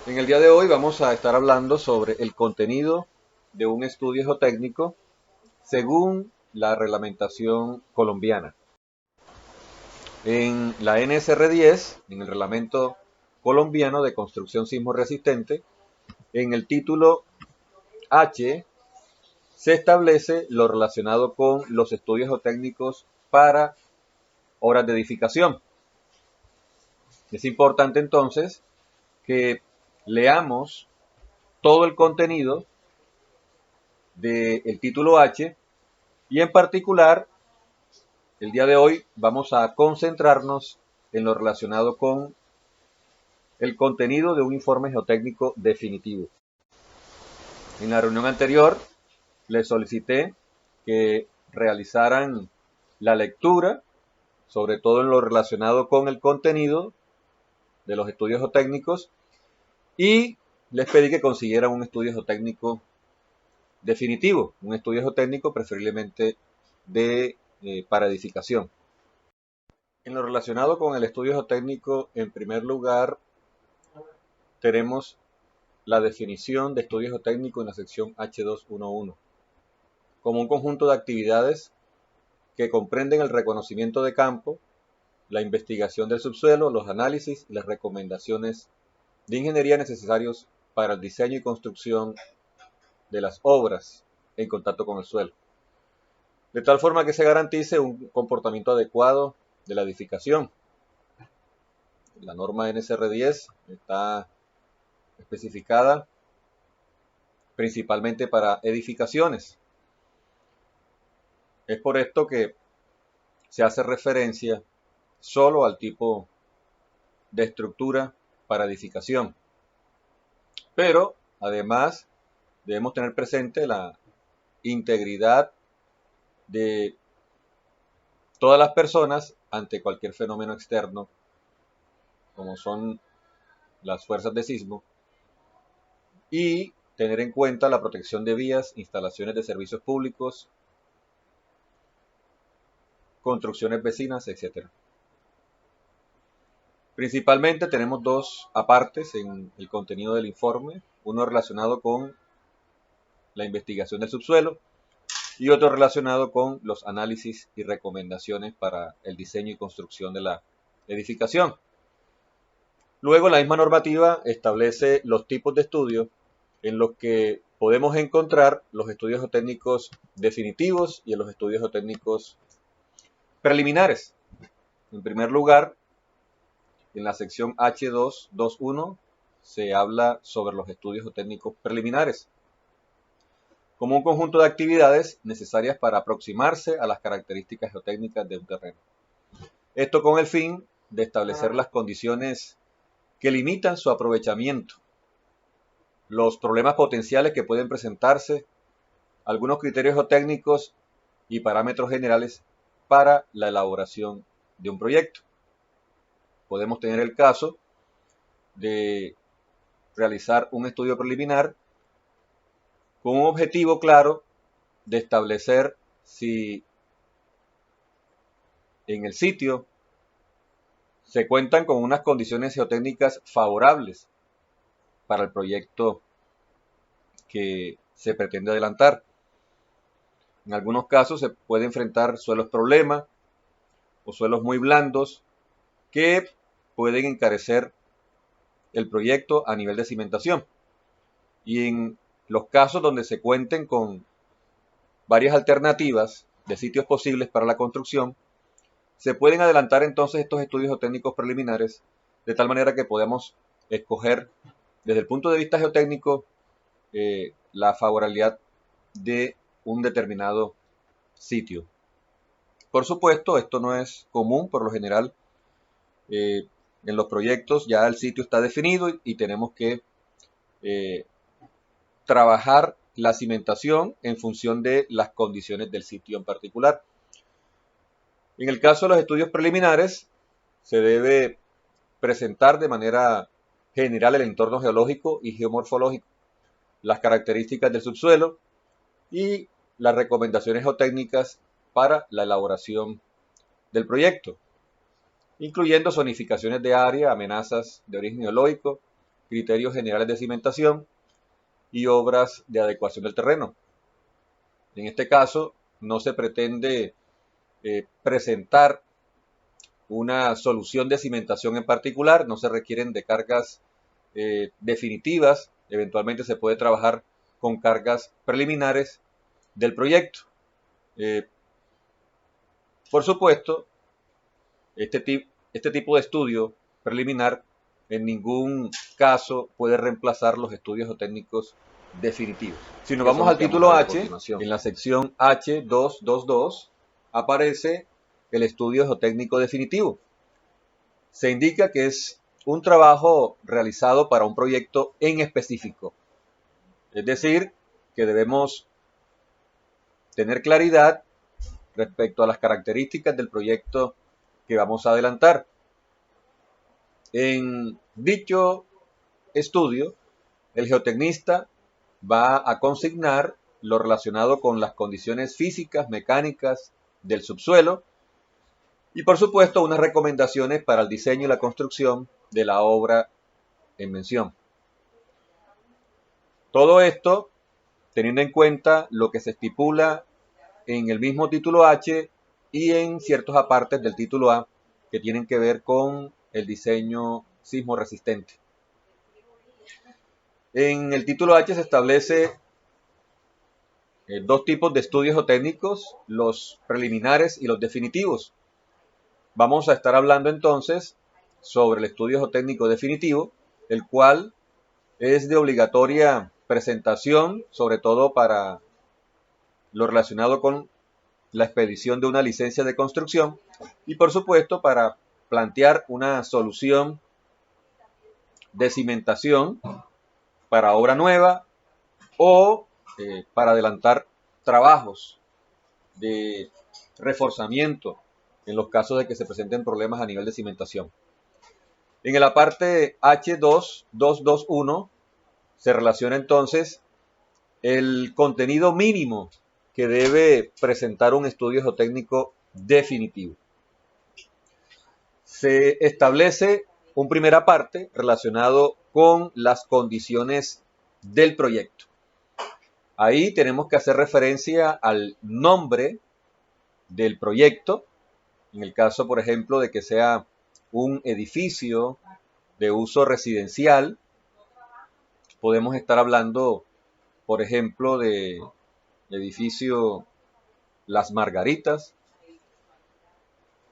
En el día de hoy vamos a estar hablando sobre el contenido de un estudio geotécnico según la reglamentación colombiana. En la NSR 10, en el reglamento colombiano de construcción sismo resistente, en el título H se establece lo relacionado con los estudios geotécnicos para obras de edificación. Es importante entonces que leamos todo el contenido del título H y en particular el día de hoy vamos a concentrarnos en lo relacionado con el contenido de un informe geotécnico definitivo. En la reunión anterior les solicité que realizaran la lectura, sobre todo en lo relacionado con el contenido de los estudios geotécnicos, y les pedí que consiguieran un estudio geotécnico definitivo, un estudio geotécnico preferiblemente para edificación. En lo relacionado con el estudio geotécnico, en primer lugar, tenemos la definición de estudio geotécnico en la sección H211, como un conjunto de actividades que comprenden el reconocimiento de campo, la investigación del subsuelo, los análisis y las recomendaciones de ingeniería necesarios para el diseño y construcción de las obras en contacto con el suelo, de tal forma que se garantice un comportamiento adecuado de la edificación. La norma NSR 10 está especificada principalmente para edificaciones. Es por esto que se hace referencia solo al tipo de estructura para edificación. Pero además debemos tener presente la integridad de todas las personas ante cualquier fenómeno externo, como son las fuerzas de sismo, y tener en cuenta la protección de vías, instalaciones de servicios públicos, construcciones vecinas, etc. Principalmente tenemos dos apartes en el contenido del informe, uno relacionado con la investigación del subsuelo y otro relacionado con los análisis y recomendaciones para el diseño y construcción de la edificación. Luego, la misma normativa establece los tipos de estudios en los que podemos encontrar los estudios geotécnicos definitivos y en los estudios geotécnicos preliminares. En primer lugar, en la sección H221 se habla sobre los estudios geotécnicos preliminares, como un conjunto de actividades necesarias para aproximarse a las características geotécnicas de un terreno. Esto con el fin de establecer las condiciones que limitan su aprovechamiento, los problemas potenciales que pueden presentarse, algunos criterios geotécnicos y parámetros generales para la elaboración de un proyecto. Podemos tener el caso de realizar un estudio preliminar con un objetivo claro de establecer si en el sitio se cuentan con unas condiciones geotécnicas favorables para el proyecto que se pretende adelantar. En algunos casos se puede enfrentar suelos problemas o suelos muy blandos que pueden encarecer el proyecto a nivel de cimentación. Y en los casos donde se cuenten con varias alternativas de sitios posibles para la construcción, se pueden adelantar entonces estos estudios geotécnicos preliminares de tal manera que podamos escoger desde el punto de vista geotécnico la favorabilidad de un determinado sitio. Por supuesto, esto no es común, por lo general en los proyectos ya el sitio está definido y tenemos que trabajar la cimentación en función de las condiciones del sitio en particular. En el caso de los estudios preliminares, se debe presentar de manera general el entorno geológico y geomorfológico, las características del subsuelo y las recomendaciones geotécnicas para la elaboración del proyecto, incluyendo zonificaciones de área, amenazas de origen geológico, criterios generales de cimentación y obras de adecuación del terreno. En este caso, no se pretende presentar una solución de cimentación en particular, no se requieren de cargas definitivas, eventualmente se puede trabajar con cargas preliminares del proyecto. Por supuesto, este tipo de estudio preliminar en ningún caso puede reemplazar los estudios geotécnicos definitivos. Si nos vamos al título H, en la sección H222 aparece el estudio geotécnico definitivo. Se indica que es un trabajo realizado para un proyecto en específico. Es decir, que debemos tener claridad respecto a las características del proyecto que vamos a adelantar. En dicho estudio, el geotecnista va a consignar lo relacionado con las condiciones físicas, mecánicas del subsuelo y por supuesto unas recomendaciones para el diseño y la construcción de la obra en mención. Todo esto teniendo en cuenta lo que se estipula en el mismo título H y en ciertos apartes del título A que tienen que ver con el diseño sismo resistente. En el título H se establece dos tipos de estudios geotécnicos, los preliminares y los definitivos. Vamos a estar hablando entonces sobre el estudio geotécnico definitivo, el cual es de obligatoria presentación, sobre todo para lo relacionado con la expedición de una licencia de construcción y por supuesto para plantear una solución de cimentación para obra nueva o para adelantar trabajos de reforzamiento en los casos de que se presenten problemas a nivel de cimentación. En la parte H2221 se relaciona entonces el contenido mínimo que debe presentar un estudio geotécnico definitivo. Se establece un primera parte relacionado con las condiciones del proyecto. Ahí tenemos que hacer referencia al nombre del proyecto, en el caso, por ejemplo, de que sea un edificio de uso residencial, podemos estar hablando, por ejemplo, de edificio Las Margaritas.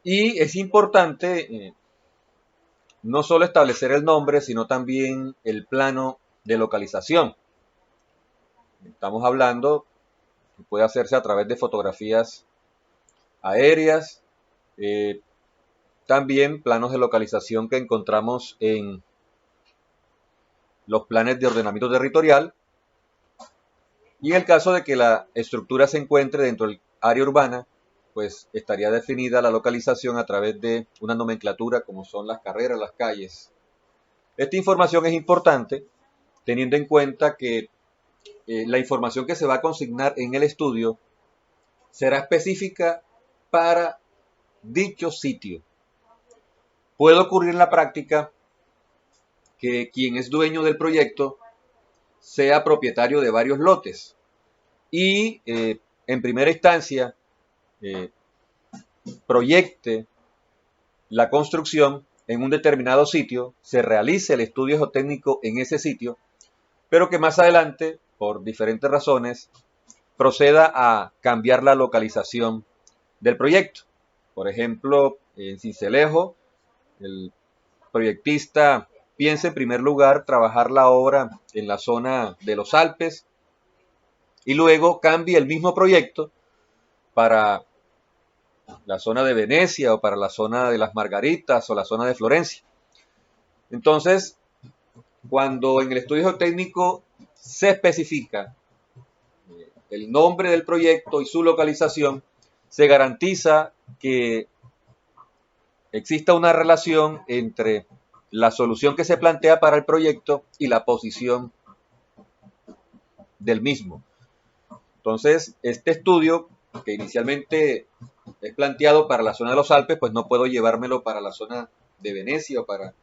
Y es importante no solo establecer el nombre, sino también el plano de localización. Estamos hablando, puede hacerse a través de fotografías aéreas, también planos de localización que encontramos en los planes de ordenamiento territorial. Y en el caso de que la estructura se encuentre dentro del área urbana, pues estaría definida la localización a través de una nomenclatura como son las carreras, las calles. Esta información es importante teniendo en cuenta que la información que se va a consignar en el estudio será específica para dicho sitio. Puede ocurrir en la práctica que quien es dueño del proyecto sea propietario de varios lotes y en primera instancia proyecte la construcción en un determinado sitio, se realice el estudio geotécnico en ese sitio, pero que más adelante, por diferentes razones, proceda a cambiar la localización del proyecto. Por ejemplo, en Sincelejo, el proyectista piensa en primer lugar trabajar la obra en la zona de los Alpes y luego cambia el mismo proyecto para la zona de Venecia o para la zona de las Margaritas o la zona de Florencia. Entonces, cuando en el estudio geotécnico se especifica el nombre del proyecto y su localización, se garantiza que exista una relación entre la solución que se plantea para el proyecto y la posición del mismo. Entonces, este estudio, que inicialmente es planteado para la zona de los Alpes, pues no puedo llevármelo para la zona de Venecia o para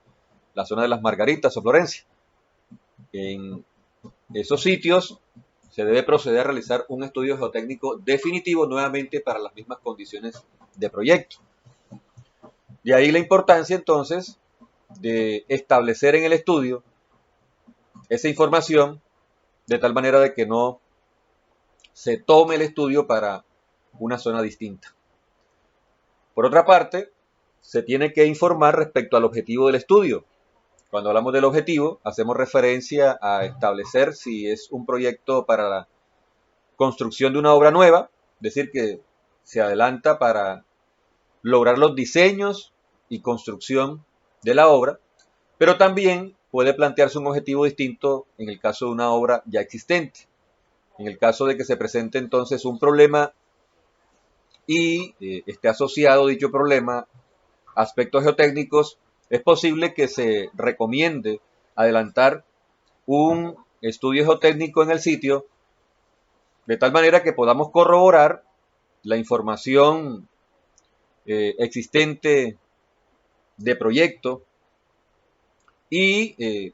la zona de las Margaritas o Florencia. En esos sitios se debe proceder a realizar un estudio geotécnico definitivo nuevamente para las mismas condiciones de proyecto. De ahí la importancia entonces de establecer en el estudio esa información de tal manera de que no se tome el estudio para una zona distinta. Por otra parte, se tiene que informar respecto al objetivo del estudio. Cuando hablamos del objetivo, hacemos referencia a establecer si es un proyecto para la construcción de una obra nueva, es decir, que se adelanta para lograr los diseños y construcción de la obra, pero también puede plantearse un objetivo distinto en el caso de una obra ya existente. En el caso de que se presente entonces un problema y esté asociado dicho problema a aspectos geotécnicos, es posible que se recomiende adelantar un estudio geotécnico en el sitio de tal manera que podamos corroborar la información existente de proyecto y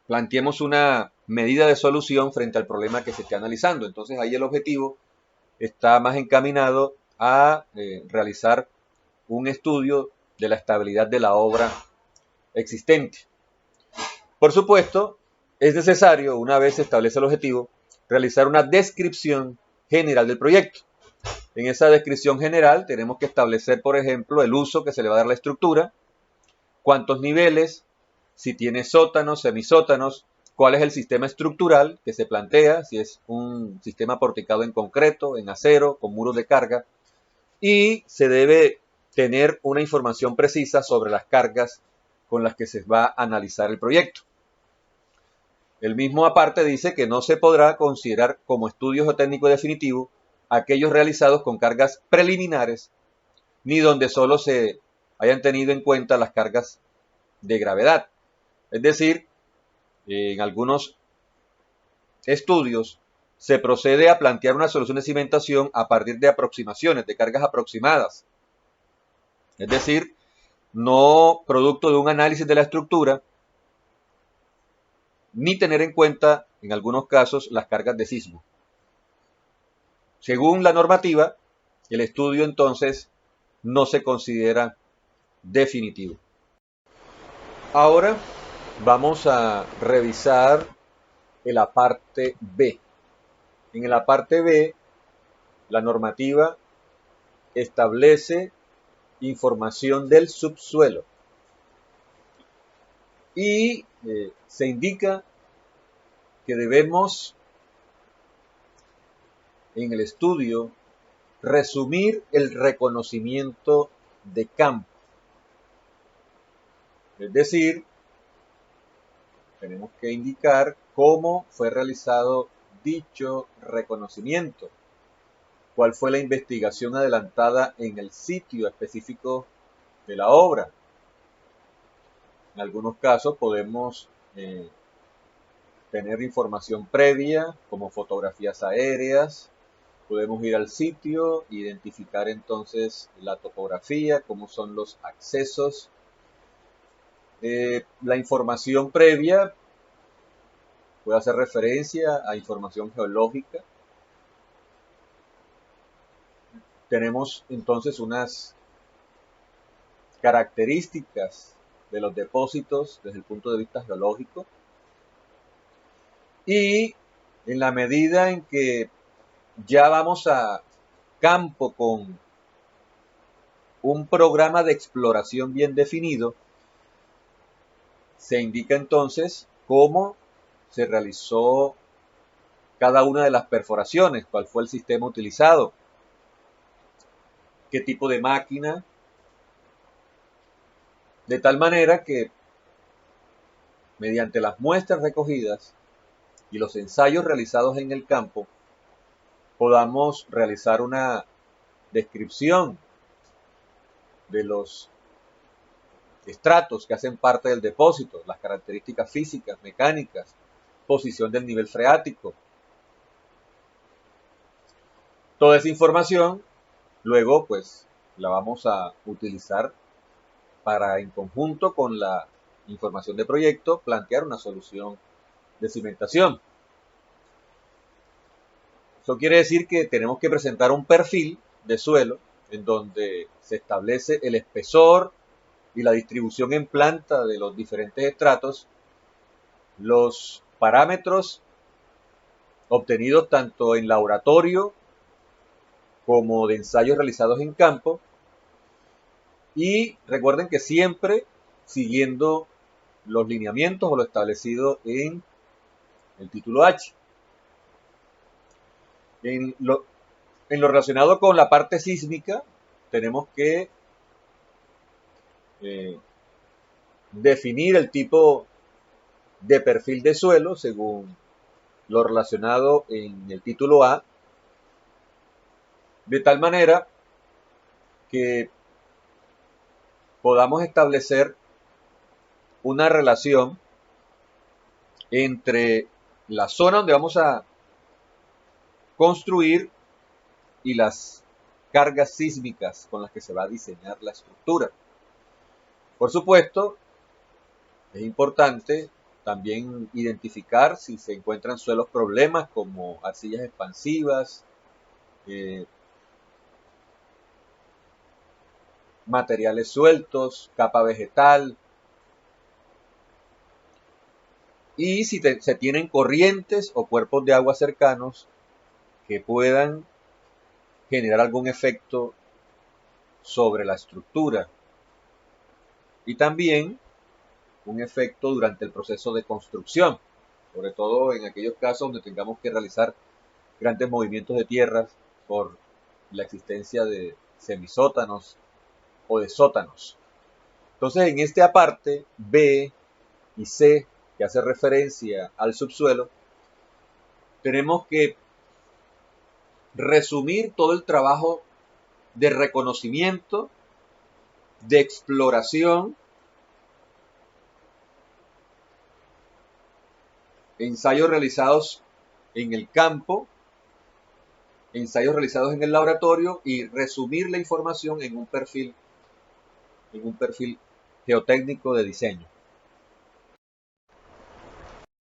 planteemos una medida de solución frente al problema que se esté analizando. Entonces ahí el objetivo está más encaminado a realizar un estudio de la estabilidad de la obra existente. Por supuesto, es necesario, una vez se establece el objetivo, realizar una descripción general del proyecto. En esa descripción general tenemos que establecer, por ejemplo, el uso que se le va a dar a la estructura, cuántos niveles, si tiene sótanos, semisótanos, cuál es el sistema estructural que se plantea, si es un sistema porticado en concreto, en acero, con muros de carga, y se debe tener una información precisa sobre las cargas con las que se va a analizar el proyecto. El mismo aparte dice que no se podrá considerar como estudio geotécnico definitivo aquellos realizados con cargas preliminares, ni donde solo se hayan tenido en cuenta las cargas de gravedad. Es decir, en algunos estudios se procede a plantear una solución de cimentación a partir de aproximaciones, de cargas aproximadas. Es decir, no producto de un análisis de la estructura, ni tener en cuenta, en algunos casos, las cargas de sismo. Según la normativa, el estudio entonces no se considera definitivo. Ahora vamos a revisar el aparte B. En el aparte B, la normativa establece información del subsuelo y se indica que debemos en el estudio resumir el reconocimiento de campo. Es decir, tenemos que indicar cómo fue realizado dicho reconocimiento, cuál fue la investigación adelantada en el sitio específico de la obra. En algunos casos podemos tener información previa, como fotografías aéreas, podemos ir al sitio, identificar entonces la topografía, cómo son los accesos. La información previa puede hacer referencia a información geológica. Tenemos entonces unas características de los depósitos desde el punto de vista geológico. Y en la medida en que ya vamos a campo con un programa de exploración bien definido, se indica entonces cómo se realizó cada una de las perforaciones, cuál fue el sistema utilizado, qué tipo de máquina, de tal manera que mediante las muestras recogidas y los ensayos realizados en el campo, podamos realizar una descripción de los estratos que hacen parte del depósito, las características físicas, mecánicas, posición del nivel freático. Toda esa información luego pues la vamos a utilizar para en conjunto con la información de proyecto plantear una solución de cimentación. Eso quiere decir que tenemos que presentar un perfil de suelo en donde se establece el espesor y la distribución en planta de los diferentes estratos, los parámetros obtenidos tanto en laboratorio como de ensayos realizados en campo, y recuerden que siempre siguiendo los lineamientos o lo establecido en el título H. En lo relacionado con la parte sísmica, tenemos que eh, definir el tipo de perfil de suelo según lo relacionado en el título A, de tal manera que podamos establecer una relación entre la zona donde vamos a construir y las cargas sísmicas con las que se va a diseñar la estructura. Por supuesto, es importante también identificar si se encuentran suelos problemas como arcillas expansivas, eh, materiales sueltos, capa vegetal, y si se tienen corrientes o cuerpos de agua cercanos que puedan generar algún efecto sobre la estructura, y también un efecto durante el proceso de construcción, sobre todo en aquellos casos donde tengamos que realizar grandes movimientos de tierras por la existencia de semisótanos o de sótanos. Entonces, en este aparte B y C, que hace referencia al subsuelo, tenemos que resumir todo el trabajo de reconocimiento, de exploración, ensayos realizados en el campo, ensayos realizados en el laboratorio, y resumir la información en un perfil geotécnico de diseño.